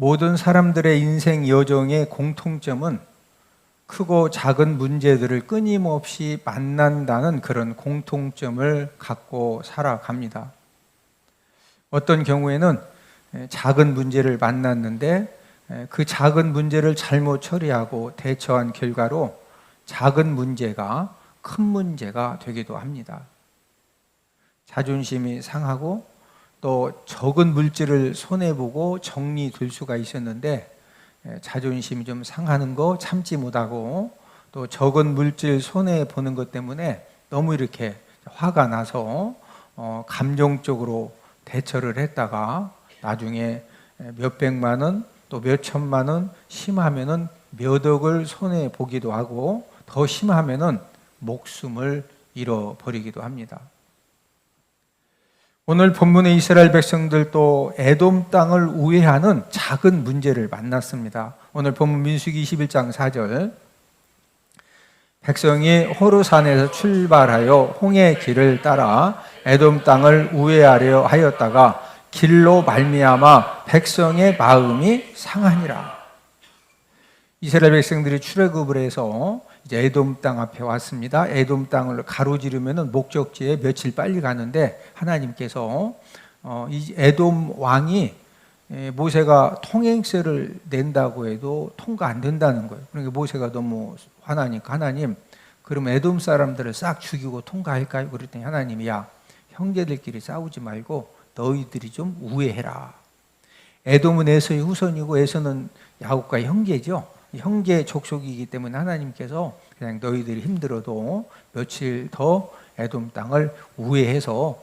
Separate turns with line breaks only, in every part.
모든 사람들의 인생 여정의 공통점은 크고 작은 문제들을 끊임없이 만난다는 그런 공통점을 갖고 살아갑니다. 어떤 경우에는 작은 문제를 만났는데 그 작은 문제를 잘못 처리하고 대처한 결과로 작은 문제가 큰 문제가 되기도 합니다. 자존심이 상하고 또 적은 물질을 손해보고 정리될 수가 있었는데 자존심이 좀 상하는 거 참지 못하고 또 적은 물질 손해보는 것 때문에 너무 이렇게 화가 나서 감정적으로 대처를 했다가 나중에 몇백만 원 또 몇천만 원, 심하면은 몇 억을 손해보기도 하고 더 심하면은 목숨을 잃어버리기도 합니다. 오늘 본문의 이스라엘 백성들도 에돔 땅을 우회하는 작은 문제를 만났습니다. 오늘 본문 민수기 21장 4절, 백성이 호르산에서 출발하여 홍해 길을 따라 에돔 땅을 우회하려 하였다가 길로 말미암아 백성의 마음이 상하니라. 이스라엘 백성들이 출애굽을 해서 이제 에돔 땅 앞에 왔습니다. 에돔 땅을 가로지르면 목적지에 며칠 빨리 가는데 하나님께서 이 에돔 왕이 모세가 통행세를 낸다고 해도 통과 안 된다는 거예요. 그러니까 모세가 너무 화나니까 하나님, 그러면 에돔 사람들을 싹 죽이고 통과할까요? 그랬더니 하나님이 야, 형제들끼리 싸우지 말고 너희들이 좀 우회해라. 에돔은 에서의 후손이고 에서는 야곱과 형제죠. 형제 족속이기 때문에 하나님께서 그냥 너희들이 힘들어도 며칠 더 에돔 땅을 우회해서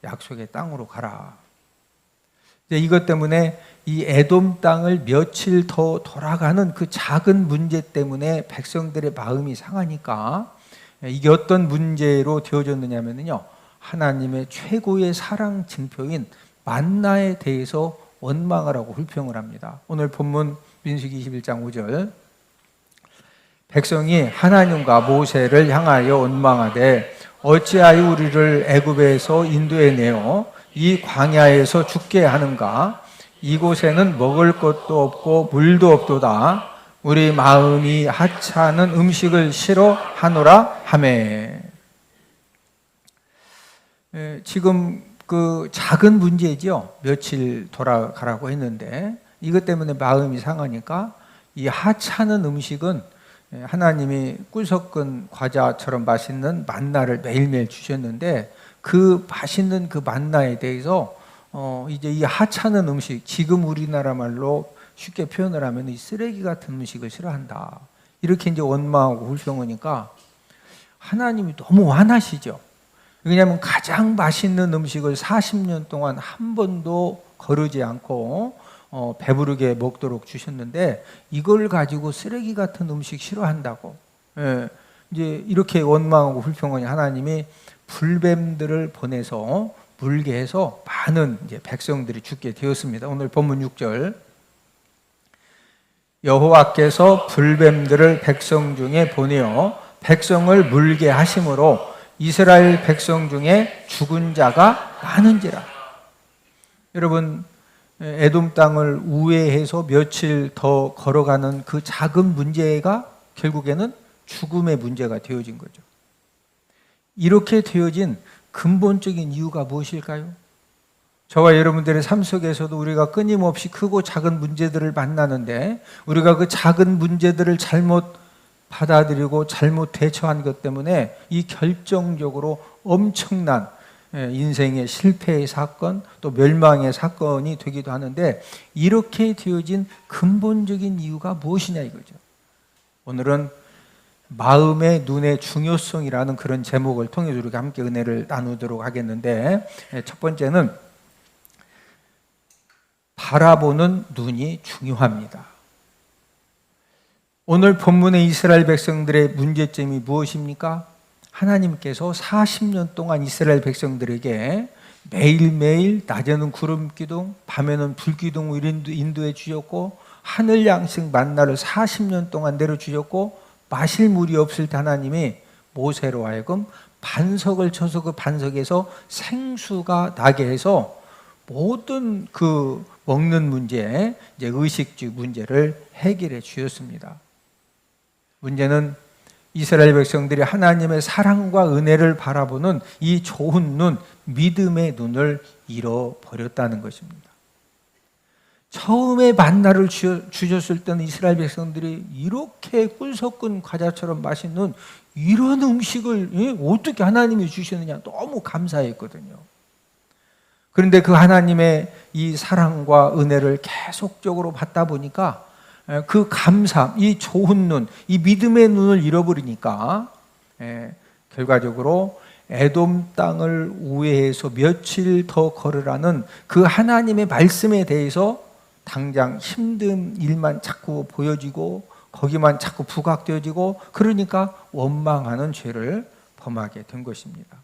약속의 땅으로 가라. 이것 때문에 이 에돔 땅을 며칠 더 돌아가는 그 작은 문제 때문에 백성들의 마음이 상하니까 이게 어떤 문제로 되어졌느냐면요, 하나님의 최고의 사랑 증표인 만나에 대해서 원망을 하고 불평을 합니다. 오늘 본문 민수기 21장 5절, 백성이 하나님과 모세를 향하여 원망하되 어찌하여 우리를 애굽에서 인도해 내어 이 광야에서 죽게 하는가? 이곳에는 먹을 것도 없고 물도 없도다. 우리 마음이 하찮은 음식을 싫어하노라 하매. 지금 그 작은 문제죠. 며칠 돌아가라고 했는데 이것 때문에 마음이 상하니까 이 하찮은 음식은 하나님이 꿀 섞은 과자처럼 맛있는 만나를 매일매일 주셨는데 그 맛있는 그 만나에 대해서 이제 이 하찮은 음식, 지금 우리나라 말로 쉽게 표현을 하면 이 쓰레기 같은 음식을 싫어한다. 이렇게 이제 원망하고 불평하니까 하나님이 너무 화나시죠. 왜냐하면 가장 맛있는 음식을 40년 동안 한 번도 거르지 않고 배부르게 먹도록 주셨는데 이걸 가지고 쓰레기 같은 음식 싫어한다고. 이제 이렇게 원망하고 불평하니 하나님이 불뱀들을 보내서 물게 해서 많은 이제 백성들이 죽게 되었습니다. 오늘 본문 6절, 여호와께서 불뱀들을 백성 중에 보내어 백성을 물게 하심으로 이스라엘 백성 중에 죽은 자가 많은지라. 여러분, 에돔 땅을 우회해서 며칠 더 걸어가는 그 작은 문제가 결국에는 죽음의 문제가 되어진 거죠. 이렇게 되어진 근본적인 이유가 무엇일까요? 저와 여러분들의 삶 속에서도 우리가 끊임없이 크고 작은 문제들을 만나는데 우리가 그 작은 문제들을 잘못 받아들이고 잘못 대처한 것 때문에 이 결정적으로 엄청난 인생의 실패의 사건 또 멸망의 사건이 되기도 하는데 이렇게 되어진 근본적인 이유가 무엇이냐 이거죠. 오늘은 마음의 눈의 중요성이라는 그런 제목을 통해서 우리가 함께 은혜를 나누도록 하겠는데 첫 번째는 바라보는 눈이 중요합니다. 오늘 본문의 이스라엘 백성들의 문제점이 무엇입니까? 하나님께서 40년 동안 이스라엘 백성들에게 매일매일 낮에는 구름 기둥, 밤에는 불 기둥을 인도해 주셨고 하늘 양식 만나를 40년 동안 내려주셨고 마실 물이 없을 때 하나님이 모세로 하여금 반석을 쳐서 그 반석에서 생수가 나게 해서 모든 그 먹는 문제, 이제 의식주 문제를 해결해 주셨습니다. 문제는 이스라엘 백성들이 하나님의 사랑과 은혜를 바라보는 이 좋은 눈, 믿음의 눈을 잃어버렸다는 것입니다. 처음에 만나를 주셨을 때는 이스라엘 백성들이 이렇게 꿀 섞은 과자처럼 맛있는 이런 음식을 어떻게 하나님이 주시느냐 너무 감사했거든요. 그런데 그 하나님의 이 사랑과 은혜를 계속적으로 받다 보니까 그 감사, 이 좋은 눈, 이 믿음의 눈을 잃어버리니까 결과적으로 에돔 땅을 우회해서 며칠 더 걸으라는 그 하나님의 말씀에 대해서 당장 힘든 일만 자꾸 보여지고 거기만 자꾸 부각되어지고 그러니까 원망하는 죄를 범하게 된 것입니다.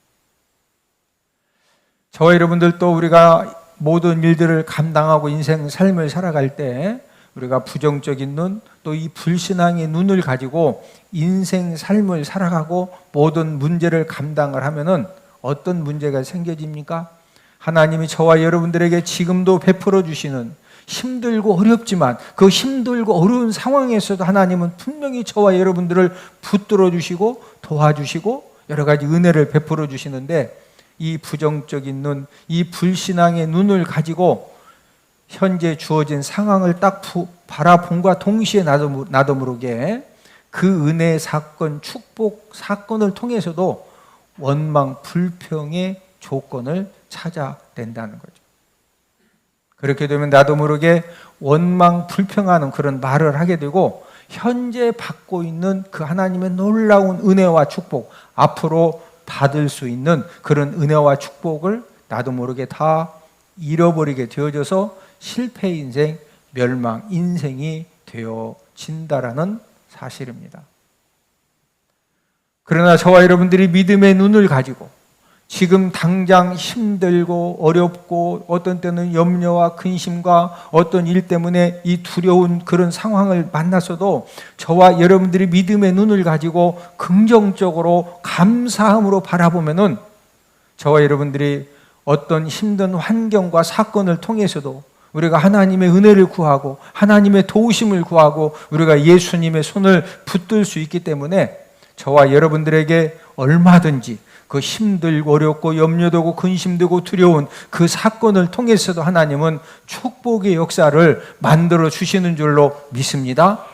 저와 여러분들도 우리가 모든 일들을 감당하고 인생 삶을 살아갈 때 우리가 부정적인 눈, 또 이 불신앙의 눈을 가지고 인생 삶을 살아가고 모든 문제를 감당을 하면은 어떤 문제가 생겨집니까? 하나님이 저와 여러분들에게 지금도 베풀어 주시는 힘들고 어렵지만 그 힘들고 어려운 상황에서도 하나님은 분명히 저와 여러분들을 붙들어 주시고 도와주시고 여러 가지 은혜를 베풀어 주시는데 이 부정적인 눈, 이 불신앙의 눈을 가지고 현재 주어진 상황을 딱 바라본과 동시에 나도 모르게 그 은혜 사건, 축복 사건을 통해서도 원망, 불평의 조건을 찾아낸다는 거죠. 그렇게 되면 나도 모르게 원망, 불평하는 그런 말을 하게 되고 현재 받고 있는 그 하나님의 놀라운 은혜와 축복, 앞으로 받을 수 있는 그런 은혜와 축복을 나도 모르게 다 잃어버리게 되어져서 실패 인생, 멸망 인생이 되어진다라는 사실입니다. 그러나 저와 여러분들이 믿음의 눈을 가지고 지금 당장 힘들고 어렵고 어떤 때는 염려와 근심과 어떤 일 때문에 이 두려운 그런 상황을 만났어도 저와 여러분들이 믿음의 눈을 가지고 긍정적으로 감사함으로 바라보면은 저와 여러분들이 어떤 힘든 환경과 사건을 통해서도 우리가 하나님의 은혜를 구하고 하나님의 도우심을 구하고 우리가 예수님의 손을 붙들 수 있기 때문에 저와 여러분들에게 얼마든지 그 힘들고 어렵고 염려되고 근심되고 두려운 그 사건을 통해서도 하나님은 축복의 역사를 만들어 주시는 줄로 믿습니다.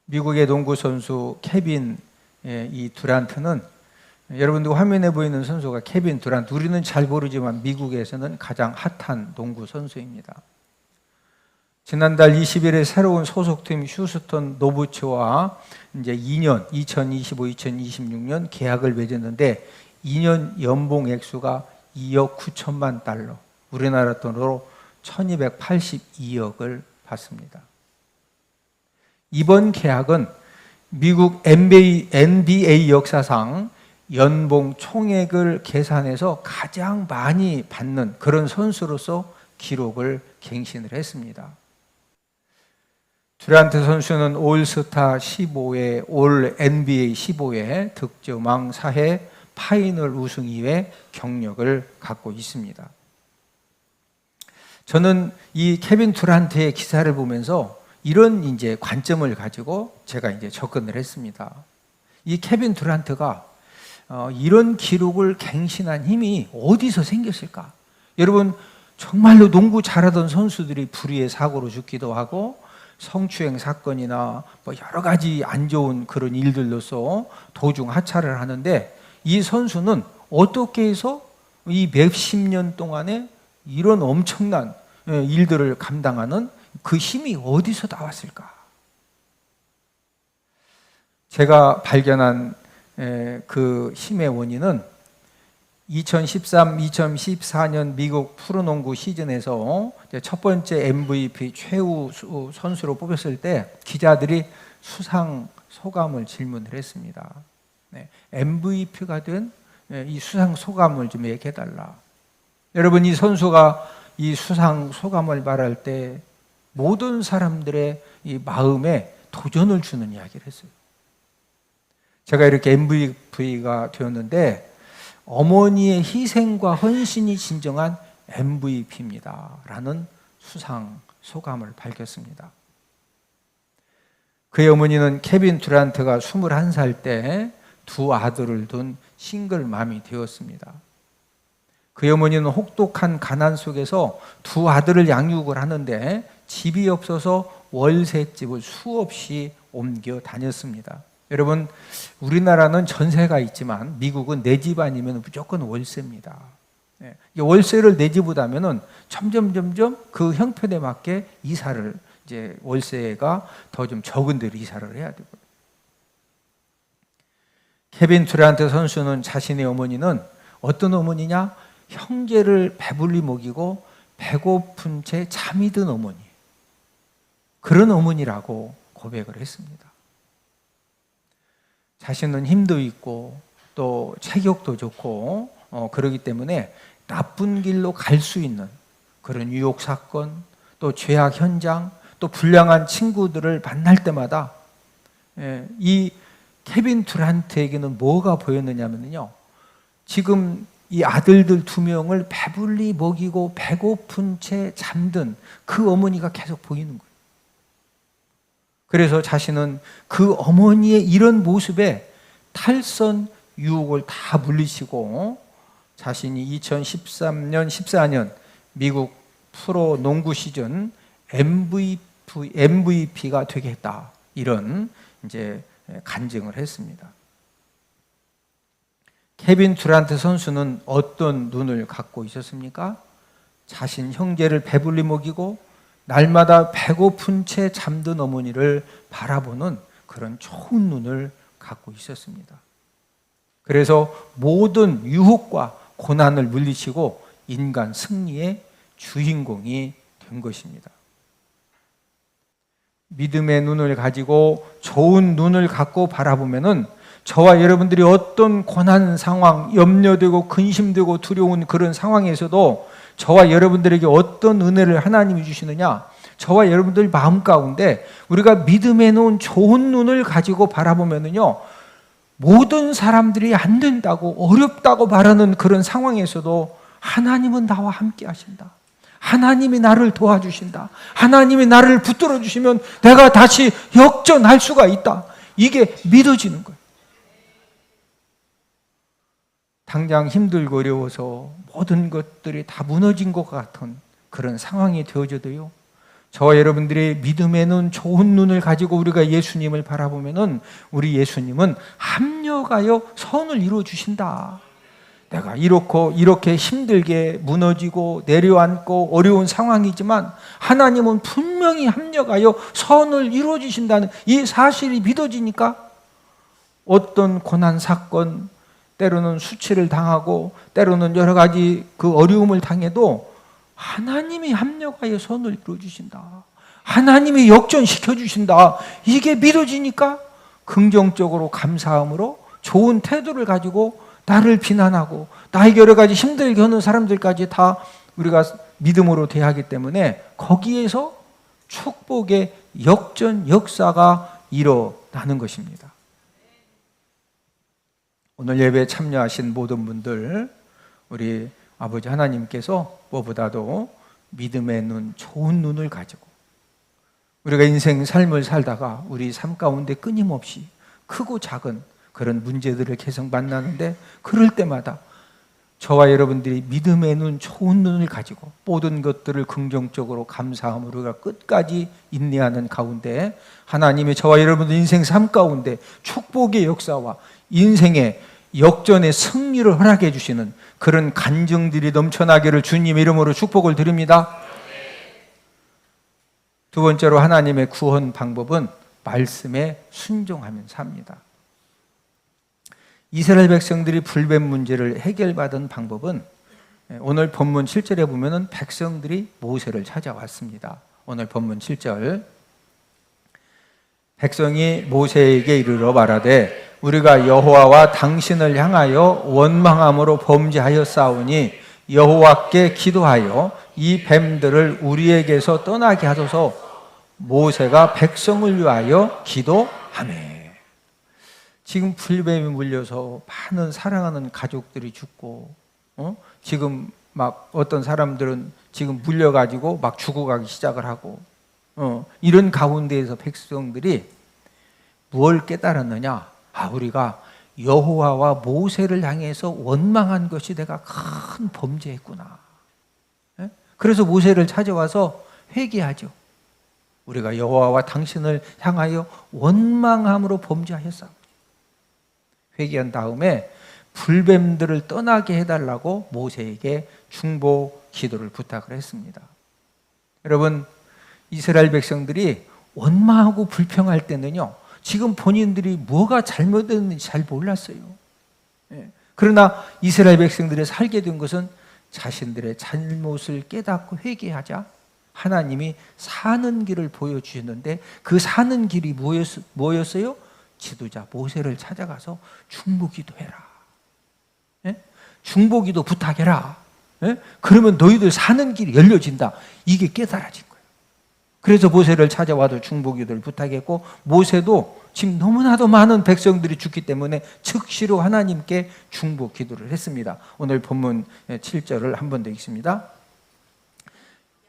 미국의 농구 선수 케빈 이 듀란트는 여러분들 화면에 보이는 선수가 케빈 듀란트, 우리는 잘 모르지만 미국에서는 가장 핫한 농구 선수입니다. 지난달 20일에 새로운 소속팀 휴스턴 노부츠와 이제 2년 2025-2026년 계약을 맺었는데 2년 연봉 액수가 2억 9천만 달러, 우리나라 돈으로 1282억을 받습니다. 이번 계약은 미국 NBA 역사상 연봉 총액을 계산해서 가장 많이 받는 그런 선수로서 기록을 갱신을 했습니다. 듀란트 선수는 올스타 15회, 올 NBA 15회, 득점왕 4회, 파이널 우승 2회 경력을 갖고 있습니다. 저는 이 케빈 듀란트의 기사를 보면서 이런 이제 관점을 가지고 제가 이제 접근을 했습니다. 이 케빈 듀란트가 이런 기록을 갱신한 힘이 어디서 생겼을까? 여러분, 정말로 농구 잘하던 선수들이 불의의 사고로 죽기도 하고 성추행 사건이나 뭐 여러 가지 안 좋은 그런 일들로서 도중 하차를 하는데 이 선수는 어떻게 해서 이 몇십 년 동안에 이런 엄청난 일들을 감당하는 그 힘이 어디서 나왔을까? 제가 발견한 그 힘의 원인은 2013-2014년 미국 프로농구 시즌에서 첫 번째 MVP 최우 선수로 뽑혔을 때 기자들이 수상 소감을 질문을 했습니다. MVP가 된 이 수상 소감을 좀 얘기해달라. 여러분, 이 선수가 이 수상 소감을 말할 때 모든 사람들의 이 마음에 도전을 주는 이야기를 했어요. 제가 이렇게 MVP가 되었는데 어머니의 희생과 헌신이 진정한 MVP입니다. 라는 수상 소감을 밝혔습니다. 그의 어머니는 케빈 듀란트가 21살 때 두 아들을 둔 싱글맘이 되었습니다. 그의 어머니는 혹독한 가난 속에서 두 아들을 양육을 하는데 집이 없어서 월세집을 수없이 옮겨 다녔습니다. 여러분, 우리나라는 전세가 있지만 미국은 내 집 아니면 무조건 월세입니다. 월세를 내 집보다 하면은 점점 그 형편에 맞게 이사를, 이제 월세가 더 좀 적은 데로 이사를 해야 되고. 케빈 듀란트 선수는 자신의 어머니는 어떤 어머니냐? 형제를 배불리 먹이고 배고픈 채 잠이 든 어머니, 그런 어머니라고 고백을 했습니다. 자신은 힘도 있고 또 체격도 좋고 그러기 때문에 나쁜 길로 갈 수 있는 그런 유혹 사건, 또 죄악 현장, 또 불량한 친구들을 만날 때마다 이 케빈 듀란트에게는 뭐가 보였느냐면요, 지금 이 아들들 두 명을 배불리 먹이고 배고픈 채 잠든 그 어머니가 계속 보이는 거예요. 그래서 자신은 그 어머니의 이런 모습에 탈선 유혹을 다 물리치고 자신이 2013년, 14년 미국 프로 농구 시즌 MVP가 되겠다, 이런 이제 간증을 했습니다. 케빈 듀란트 선수는 어떤 눈을 갖고 있었습니까? 자신 형제를 배불리 먹이고 날마다 배고픈 채 잠든 어머니를 바라보는 그런 좋은 눈을 갖고 있었습니다. 그래서 모든 유혹과 고난을 물리치고 인간 승리의 주인공이 된 것입니다. 믿음의 눈을 가지고 좋은 눈을 갖고 바라보면은 저와 여러분들이 어떤 고난 상황, 염려되고 근심되고 두려운 그런 상황에서도 저와 여러분들에게 어떤 은혜를 하나님이 주시느냐, 저와 여러분들 마음 가운데 우리가 믿음에 놓은 좋은 눈을 가지고 바라보면은요, 모든 사람들이 안 된다고 어렵다고 말하는 그런 상황에서도 하나님은 나와 함께 하신다, 하나님이 나를 도와주신다, 하나님이 나를 붙들어 주시면 내가 다시 역전할 수가 있다, 이게 믿어지는 거예요. 당장 힘들고 어려워서 모든 것들이 다 무너진 것 같은 그런 상황이 되어져도요, 저와 여러분들의 믿음에는 좋은 눈을 가지고 우리가 예수님을 바라보면은 우리 예수님은 합력하여 선을 이루어 주신다. 내가 이렇게 힘들게 무너지고 내려앉고 어려운 상황이지만 하나님은 분명히 합력하여 선을 이루어 주신다는 이 사실이 믿어지니까 어떤 고난 사건, 때로는 수치를 당하고 때로는 여러 가지 그 어려움을 당해도 하나님이 합력하여 선을 이루어 주신다, 하나님이 역전시켜 주신다, 이게 믿어지니까 긍정적으로 감사함으로 좋은 태도를 가지고 나를 비난하고 나에게 여러 가지 힘들게 하는 사람들까지 다 우리가 믿음으로 대하기 때문에 거기에서 축복의 역전 역사가 일어나는 것입니다. 오늘 예배에 참여하신 모든 분들, 우리 아버지 하나님께서 무엇보다도 믿음의 눈, 좋은 눈을 가지고 우리가 인생 삶을 살다가 우리 삶 가운데 끊임없이 크고 작은 그런 문제들을 계속 만나는데, 그럴 때마다 저와 여러분들이 믿음의 눈, 좋은 눈을 가지고 모든 것들을 긍정적으로 감사함으로 우리가 끝까지 인내하는 가운데 하나님이 저와 여러분들 인생 삶 가운데 축복의 역사와 인생의 역전의 승리를 허락해 주시는 그런 간증들이 넘쳐나기를 주님의 이름으로 축복을 드립니다. 두 번째로 하나님의 구원 방법은 말씀에 순종하면 삽니다. 이스라엘 백성들이 불변 문제를 해결받은 방법은 오늘 본문 7절에 보면은 백성들이 모세를 찾아왔습니다. 오늘 본문 7절, 백성이 모세에게 이르러 말하되 우리가 여호와와 당신을 향하여 원망함으로 범죄하였사오니 여호와께 기도하여 이 뱀들을 우리에게서 떠나게 하소서. 모세가 백성을 위하여 기도하매. 지금 불뱀에 물려서 많은 사랑하는 가족들이 죽고, 지금 막 어떤 사람들은 지금 물려가지고 막 죽어가기 시작을 하고, 이런 가운데에서 백성들이 무엇을 깨달았느냐? 우리가 여호와와 모세를 향해서 원망한 것이 내가 큰 범죄했구나. 그래서 모세를 찾아와서 회개하죠. 우리가 여호와와 당신을 향하여 원망함으로 범죄하였사. 회개한 다음에 불뱀들을 떠나게 해달라고 모세에게 중보 기도를 부탁을 했습니다. 여러분, 이스라엘 백성들이 원망하고 불평할 때는요, 지금 본인들이 뭐가 잘못됐는지 잘 몰랐어요. 그러나 이스라엘 백성들이 살게 된 것은 자신들의 잘못을 깨닫고 회개하자 하나님이 사는 길을 보여주셨는데, 그 사는 길이 뭐였어요? 지도자 모세를 찾아가서 중보기도 해라. 중보기도 부탁해라. 그러면 너희들 사는 길이 열려진다. 이게 깨달아진 거예요. 그래서 모세를 찾아와도 중보기도를 부탁했고, 모세도 지금 너무나도 많은 백성들이 죽기 때문에 즉시로 하나님께 중보기도를 했습니다. 오늘 본문 7절을 한 번 더 읽습니다.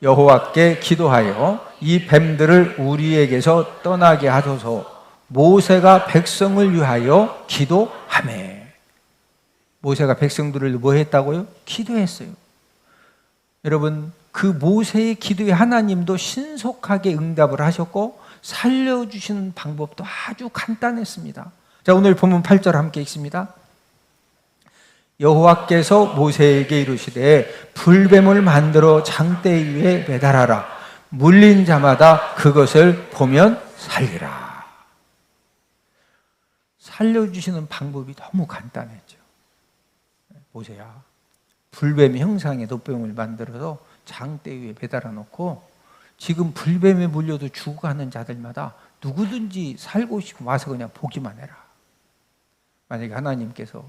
여호와께 기도하여 이 뱀들을 우리에게서 떠나게 하소서. 모세가 백성을 위하여 기도하매. 모세가 백성들을 뭐 했다고요? 기도했어요. 여러분, 그 모세의 기도에 하나님도 신속하게 응답을 하셨고 살려주시는 방법도 아주 간단했습니다. 자, 오늘 본문 8절 함께 읽습니다. 여호와께서 모세에게 이르시되 불뱀을 만들어 장대 위에 매달아라. 물린 자마다 그것을 보면 살리라. 살려주시는 방법이 너무 간단했죠. 모세야, 불뱀 형상의 놋뱀을 만들어서 장대 위에 매달아 놓고 지금 불뱀에 물려도 죽어가는 자들마다 누구든지 살고 싶으면 와서 그냥 보기만 해라. 만약에 하나님께서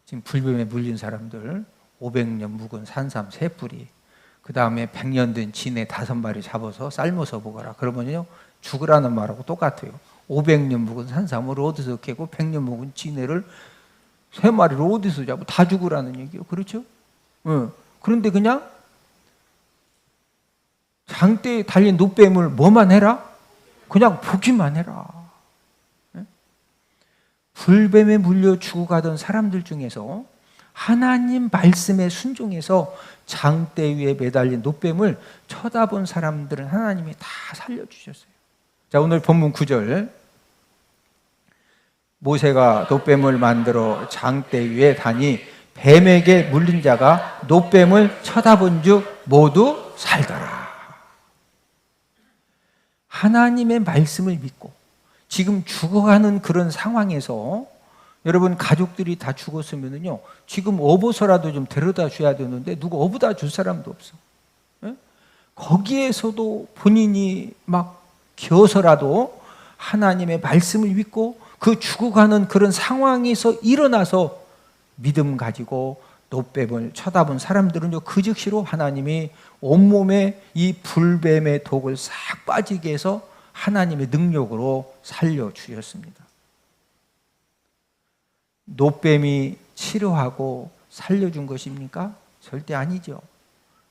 지금 불뱀에 물린 사람들 500년 묵은 산삼 3뿌리, 그 다음에 100년 된 진해 5마리 잡아서 삶아서 먹어라. 그러면요, 죽으라는 말하고 똑같아요. 500년 묵은 산삼을 어디서 캐고 100년 묵은 진해를 3마리를 어디서 잡고 다 죽으라는 얘기예요. 그렇죠? 그런데 그냥 장대에 달린 놋뱀을 뭐만 해라? 그냥 보기만 해라. 불뱀에 물려 죽어가던 사람들 중에서 하나님 말씀에 순종해서 장대 위에 매달린 놋뱀을 쳐다본 사람들은 하나님이 다 살려주셨어요. 자, 오늘 본문 9절. 모세가 놋뱀을 만들어 장대 위에 다니 뱀에게 물린 자가 놋뱀을 쳐다본 즉 모두 살더라. 하나님의 말씀을 믿고 지금 죽어가는 그런 상황에서, 여러분 가족들이 다 죽었으면요, 지금 어버서라도 좀 데려다 줘야 되는데 누구 어부다 줄 사람도 없어. 거기에서도 본인이 막 겨서라도 하나님의 말씀을 믿고 그 죽어가는 그런 상황에서 일어나서 믿음 가지고 놋뱀을 쳐다본 사람들은요, 그 즉시로 하나님이 온몸에 이 불뱀의 독을 싹 빠지게 해서 하나님의 능력으로 살려주셨습니다. 놋뱀이 치료하고 살려준 것입니까? 절대 아니죠.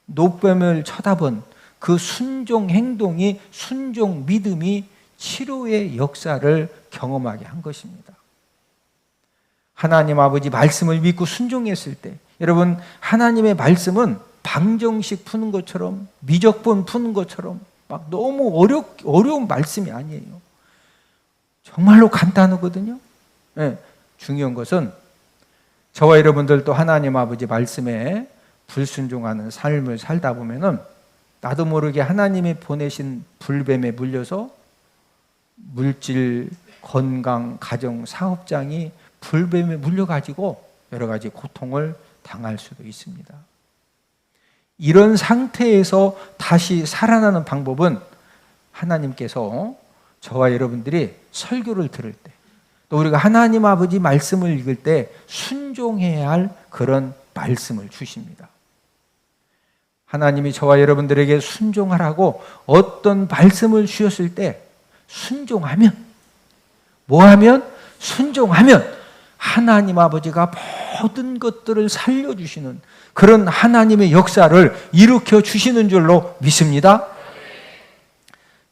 놋뱀을 쳐다본 그 순종 행동이, 순종 믿음이 치료의 역사를 경험하게 한 것입니다. 하나님 아버지 말씀을 믿고 순종했을 때, 여러분 하나님의 말씀은 방정식 푸는 것처럼, 미적분 푸는 것처럼 막 너무 어려운 말씀이 아니에요. 정말로 간단하거든요. 네, 중요한 것은 저와 여러분들도 하나님 아버지 말씀에 불순종하는 삶을 살다 보면은 나도 모르게 하나님이 보내신 불뱀에 물려서 물질, 건강, 가정, 사업장이 불뱀에 물려가지고 여러 가지 고통을 당할 수도 있습니다. 이런 상태에서 다시 살아나는 방법은 하나님께서 저와 여러분들이 설교를 들을 때, 또 우리가 하나님 아버지 말씀을 읽을 때 순종해야 할 그런 말씀을 주십니다. 하나님이 저와 여러분들에게 순종하라고 어떤 말씀을 주셨을 때 순종하면, 뭐하면? 순종하면 하나님 아버지가 모든 것들을 살려주시는 그런 하나님의 역사를 일으켜 주시는 줄로 믿습니다.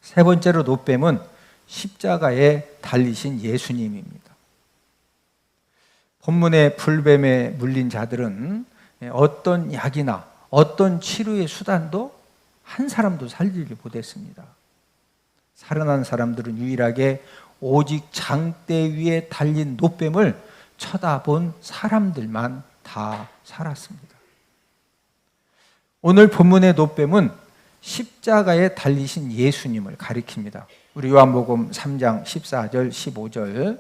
세 번째로 노뱀은 십자가에 달리신 예수님입니다. 본문의 불뱀에 물린 자들은 어떤 약이나 어떤 치료의 수단도 한 사람도 살리지 못했습니다. 살아난 사람들은 유일하게 오직 장대 위에 달린 노뱀을 쳐다본 사람들만 다 살았습니다. 오늘 본문의 노뱀은 십자가에 달리신 예수님을 가리킵니다. 우리 요한복음 3장 14절 15절,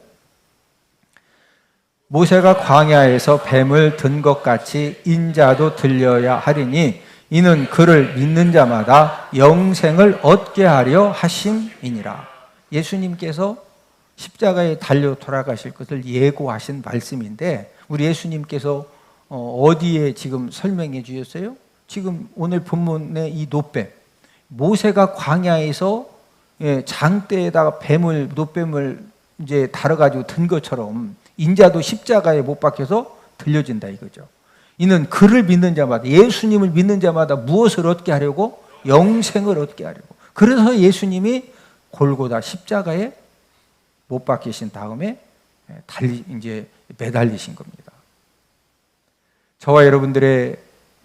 모세가 광야에서 뱀을 든 것 같이 인자도 들려야 하리니 이는 그를 믿는 자마다 영생을 얻게 하려 하심이니라. 예수님께서 십자가에 달려 돌아가실 것을 예고하신 말씀인데, 우리 예수님께서 어디에 지금 설명해 주셨어요? 지금 오늘 본문의 이 노뱀, 모세가 광야에서 장대에다가 노뱀을 이제 달아가지고 든 것처럼 인자도 십자가에 못 박혀서 들려진다 이거죠. 이는 그를 믿는 자마다, 예수님을 믿는 자마다 무엇을 얻게 하려고? 영생을 얻게 하려고. 그래서 예수님이 골고다 십자가에 못 박히신 다음에 이제 매달리신 겁니다. 저와 여러분들의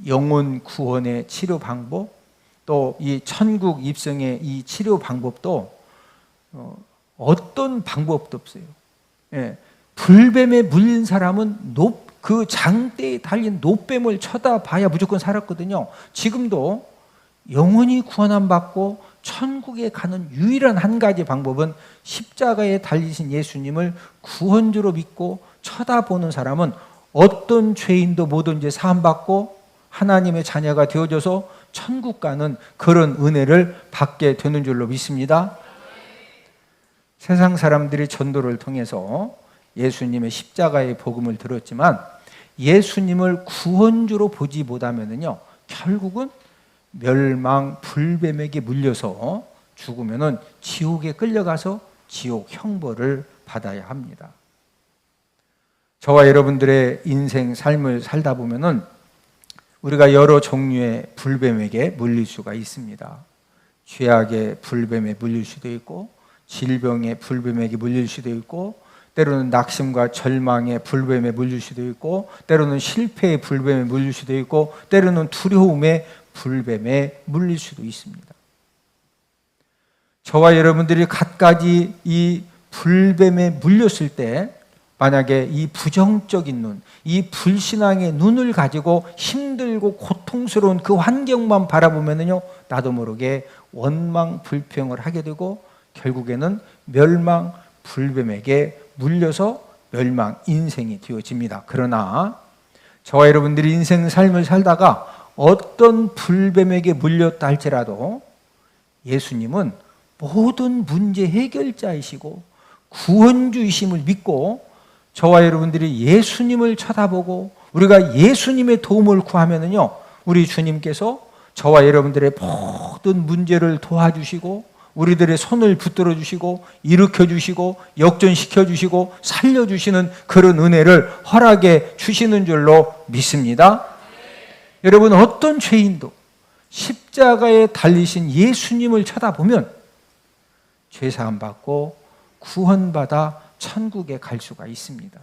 영혼 구원의 치료 방법, 또 이 천국 입성의 이 치료 방법도 어떤 방법도 없어요. 불뱀에 물린 사람은 그 장대에 달린 노뱀을 쳐다봐야 무조건 살았거든요. 지금도 영원히 구원함 받고 천국에 가는 유일한 한 가지 방법은 십자가에 달리신 예수님을 구원주로 믿고 쳐다보는 사람은 어떤 죄인도 뭐든지 사함받고 하나님의 자녀가 되어져서 천국 가는 그런 은혜를 받게 되는 줄로 믿습니다. 세상 사람들이 전도를 통해서 예수님의 십자가의 복음을 들었지만 예수님을 구원주로 보지 못하면요, 결국은 멸망 불뱀에게 물려서 죽으면은 지옥에 끌려가서 지옥 형벌을 받아야 합니다. 저와 여러분들의 인생 삶을 살다 보면은 우리가 여러 종류의 불뱀에게 물릴 수가 있습니다. 죄악의 불뱀에 물릴 수도 있고, 질병의 불뱀에게 물릴 수도 있고, 때로는 낙심과 절망의 불뱀에 물릴 수도 있고, 때로는 실패의 불뱀에 물릴 수도 있고, 때로는 두려움의 불뱀에 물릴 수도 있습니다. 저와 여러분들이 갖가지 이 불뱀에 물렸을 때 만약에 이 부정적인 눈, 이 불신앙의 눈을 가지고 힘들고 고통스러운 그 환경만 바라보면요, 나도 모르게 원망 불평을 하게 되고 결국에는 멸망 불뱀에게 물려서 멸망 인생이 되어집니다. 그러나 저와 여러분들이 인생 삶을 살다가 어떤 불뱀에게 물렸다 할지라도 예수님은 모든 문제 해결자이시고 구원주이심을 믿고 저와 여러분들이 예수님을 쳐다보고 우리가 예수님의 도움을 구하면은요, 우리 주님께서 저와 여러분들의 모든 문제를 도와주시고 우리들의 손을 붙들어 주시고 일으켜 주시고 역전시켜 주시고 살려 주시는 그런 은혜를 허락해 주시는 줄로 믿습니다. 여러분, 어떤 죄인도 십자가에 달리신 예수님을 쳐다보면 죄사함 받고 구원받아 천국에 갈 수가 있습니다.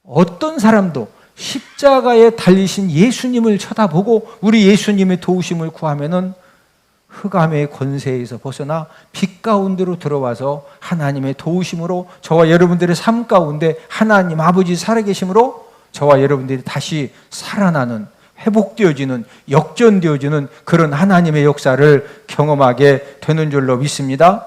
어떤 사람도 십자가에 달리신 예수님을 쳐다보고 우리 예수님의 도우심을 구하면은 흑암의 권세에서 벗어나 빛 가운데로 들어와서 하나님의 도우심으로 저와 여러분들의 삶 가운데 하나님 아버지 살아계심으로 저와 여러분들이 다시 살아나는, 회복되어지는, 역전되어지는 그런 하나님의 역사를 경험하게 되는 줄로 믿습니다.